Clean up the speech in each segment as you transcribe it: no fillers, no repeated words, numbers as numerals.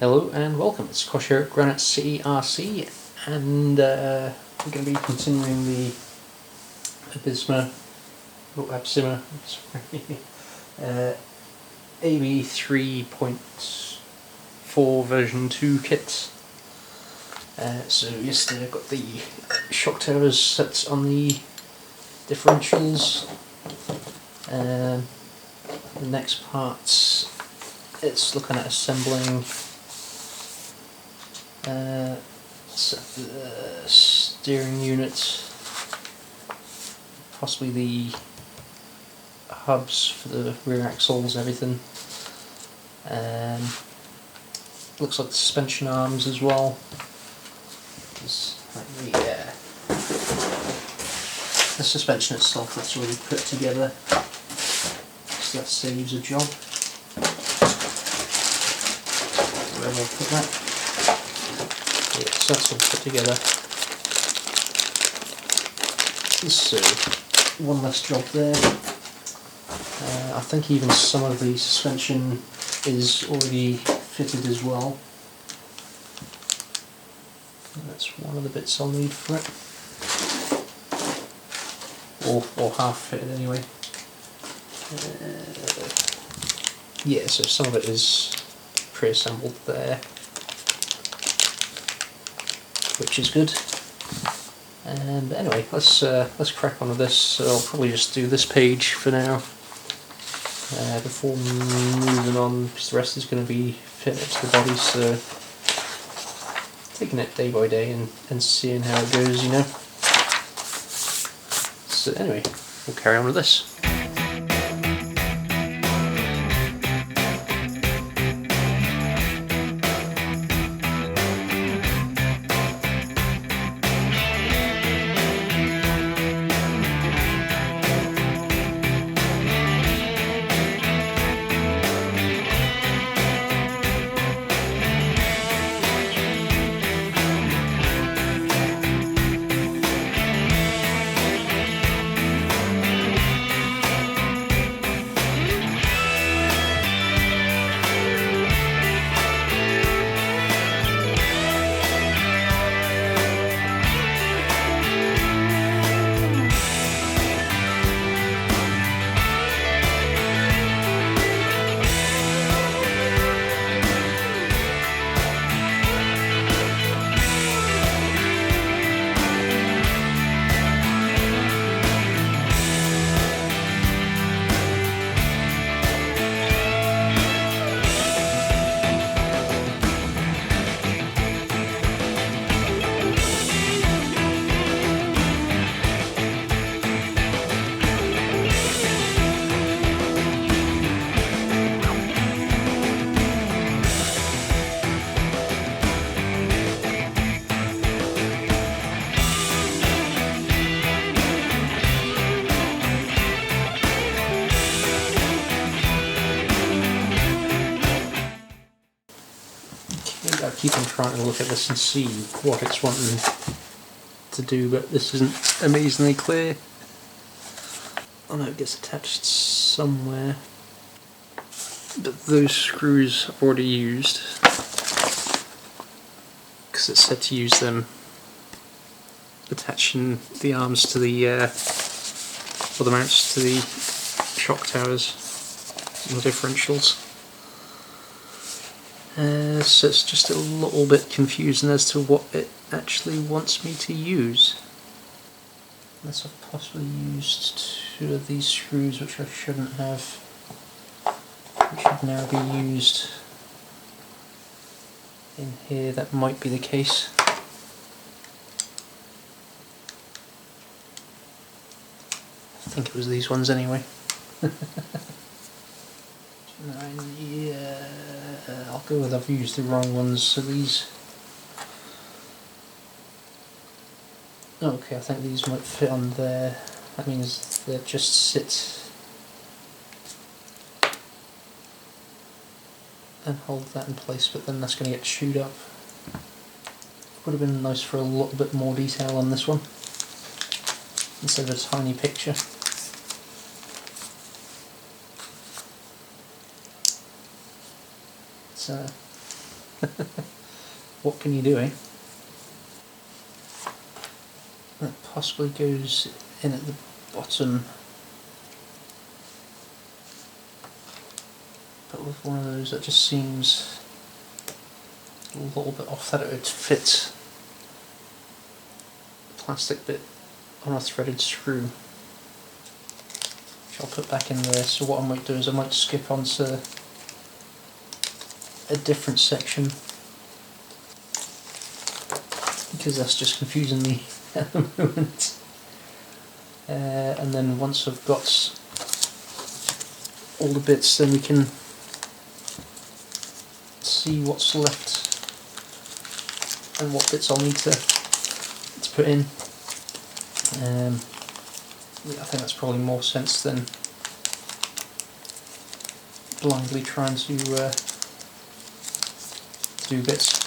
Hello and welcome, it's Kosh here at Granite City RC, and we're going to be continuing the Absima, AB3.4 version 2 kit. So yesterday I got the shock towers set on the differentials. The next part, it's looking at assembling the steering unit, possibly the hubs for the rear axles and everything. Looks like the suspension arms as well. The suspension itself, that's already put together, so that saves a job. Where will I put that? Yeah, so that's all put together. So one less job there. I think even some of the suspension is already fitted as well. That's one of the bits I'll need for it. Or half fitted anyway. Yeah, so some of it is pre-assembled there, which is good. But anyway, let's crack on with this. So I'll probably just do this page for now before moving on, because the rest is going to be fit up to the body. So taking it day by day and seeing how it goes, you know. So anyway, we'll carry on with this. I keep on trying to look at this and see what it's wanting to do, but this isn't amazingly clear. I know it gets attached somewhere, but those screws I've already used, because it said to use them attaching the arms to the or the mounts to the shock towers and the differentials. So it's just a little bit confusing as to what it actually wants me to use. Unless I've possibly used two of these screws, which I shouldn't have, which should now be used in here. That might be the case. I think it was these ones anyway. Yeah, I'll go with I've used the wrong ones, so these... Okay, I think these might fit on there. That means they just sit and hold that in place, but then that's going to get chewed up. Would have been nice for a little bit more detail on this one, instead of a tiny picture. What can you do, eh? That possibly goes in at the bottom. But with one of those that just seems a little bit off, that it would fit the plastic bit on a threaded screw, which I'll put back in there. So what I might do is I might skip onto a different section, because that's just confusing me at the moment. And then once I've got all the bits, then we can see what's left and what bits I'll need to put in. I think that's probably more sense than blindly trying to do bits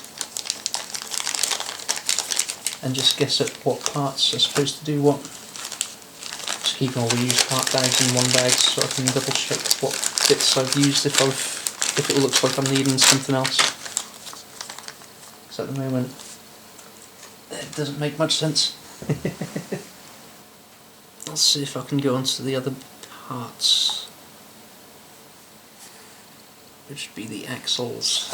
and just guess at what parts are supposed to do what. Just keeping all the used part bags in one bag so I can double check what bits I've used if it looks like I'm needing something else. Because at the moment it doesn't make much sense. Let's see if I can go on to the other parts, which would be the axles.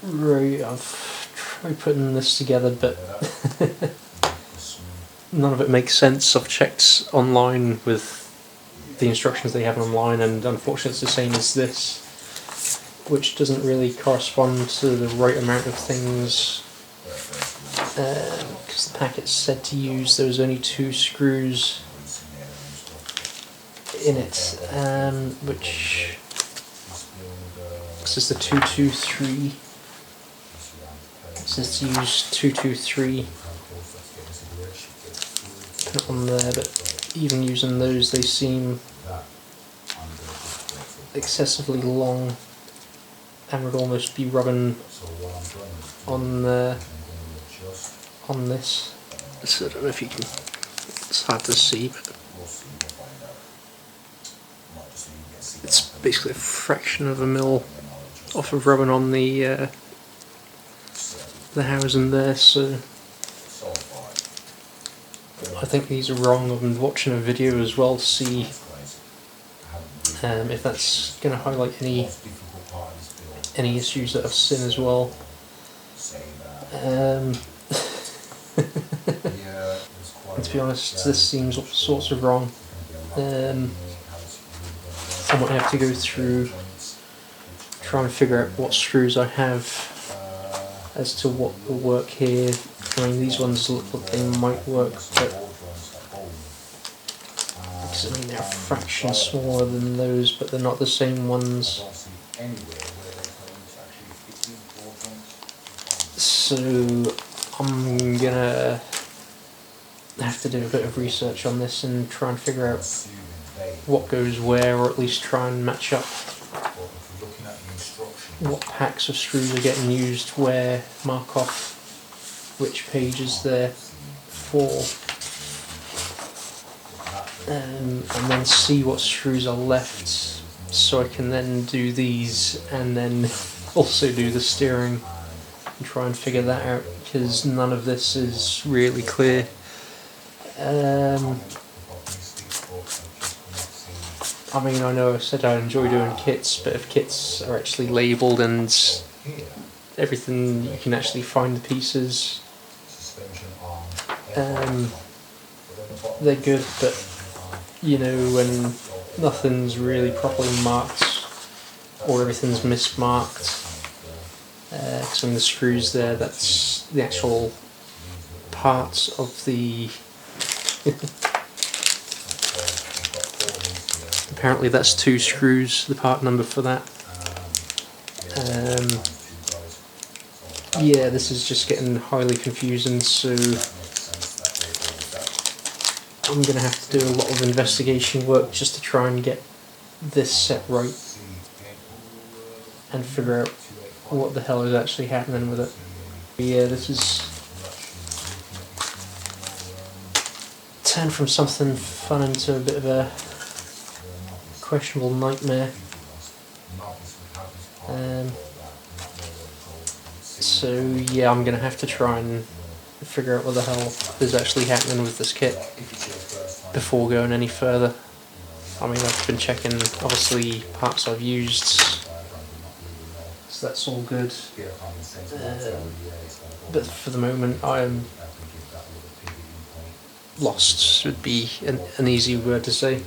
Right, I've tried putting this together, but none of it makes sense. I've checked online with the instructions they have online, and unfortunately it's the same as this, which doesn't really correspond to the right amount of things, because the packet said to use, there was only 2 screws in it, which this is the 223. It says to use 223 put on there, but even using those they seem excessively long and would almost be rubbing on this. So I don't know if you can, it's hard to see, but it's basically a fraction of a mil off of rubbing on the housing there, so I think these are wrong. I've been watching a video as well to see if that's going to highlight any issues that I've seen as well. And to be honest, this seems all sorts of wrong. I might have to go through, try and figure out what screws I have as to what will work here. I mean, these ones look like they might work, but because I mean they're a fraction smaller than those, but they're not the same ones. So I'm gonna have to do a bit of research on this and try and figure out what goes where, or at least try and match up what packs of screws are getting used where, mark off which pages they're for, and then see what screws are left so I can then do these and then also do the steering and try and figure that out, because none of this is really clear. I mean, I know I said I enjoy doing kits, but if kits are actually labelled and everything, you can actually find the pieces, they're good, but you know, when nothing's really properly marked or everything's mismarked, because I mean the screws there, that's the actual parts of the apparently that's 2 screws, the part number for that. Yeah, this is just getting highly confusing, so I'm going to have to do a lot of investigation work just to try and get this set right and figure out what the hell is actually happening with it. Yeah, this is turned from something fun into a bit of a questionable nightmare. So yeah, I'm going to have to try and figure out what the hell is actually happening with this kit before going any further. I mean, I've been checking obviously parts I've used, so that's all good, but for the moment I'm lost would be an easy word to say.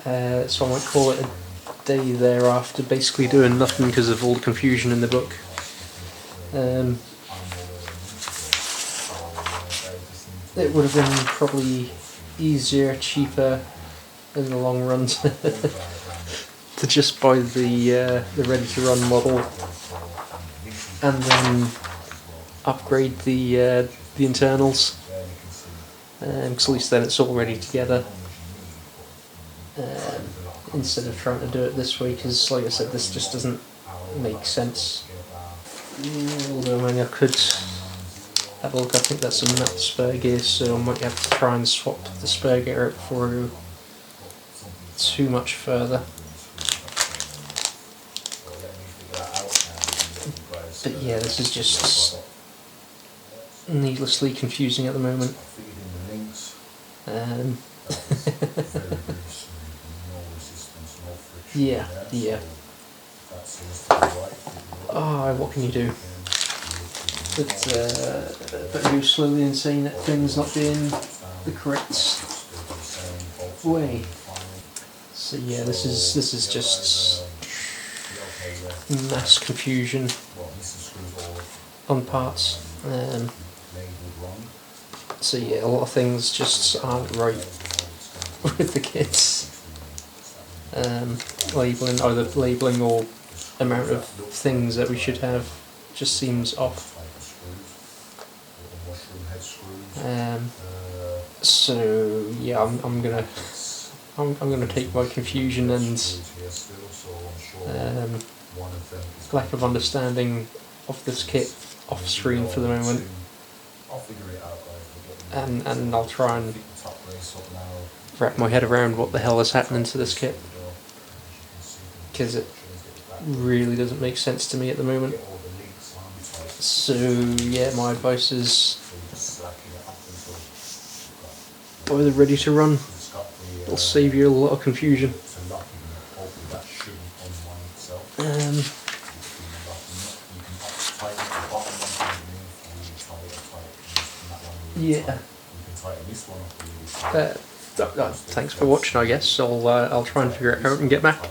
So I might call it a day thereafter, basically doing nothing because of all the confusion in the book. It would have been probably easier, cheaper in the long run to just buy the ready-to-run model and then upgrade the internals, because at least then it's all ready together, instead of trying to do it this way, because like I said, this just doesn't make sense. Although I mean, I could have a look. I think that's a nut spur gear, so I might have to try and swap the spur gear out before I go too much further. But yeah, this is just needlessly confusing at the moment. Yeah. Oh, what can you do? But you slowly and saying that things not being the correct way. So yeah, this is just mass confusion on parts. So yeah, a lot of things just aren't right with the kits. Either labelling or amount of things that we should have just seems off. So yeah, I'm gonna take my confusion and lack of understanding of this kit off screen for the moment, and I'll try and wrap my head around what the hell is happening to this kit, because it really doesn't make sense to me at the moment. So yeah, my advice is buy the ready to run. It'll save you a lot of confusion. Yeah. Thanks for watching, I guess. I'll try and figure it out and get back.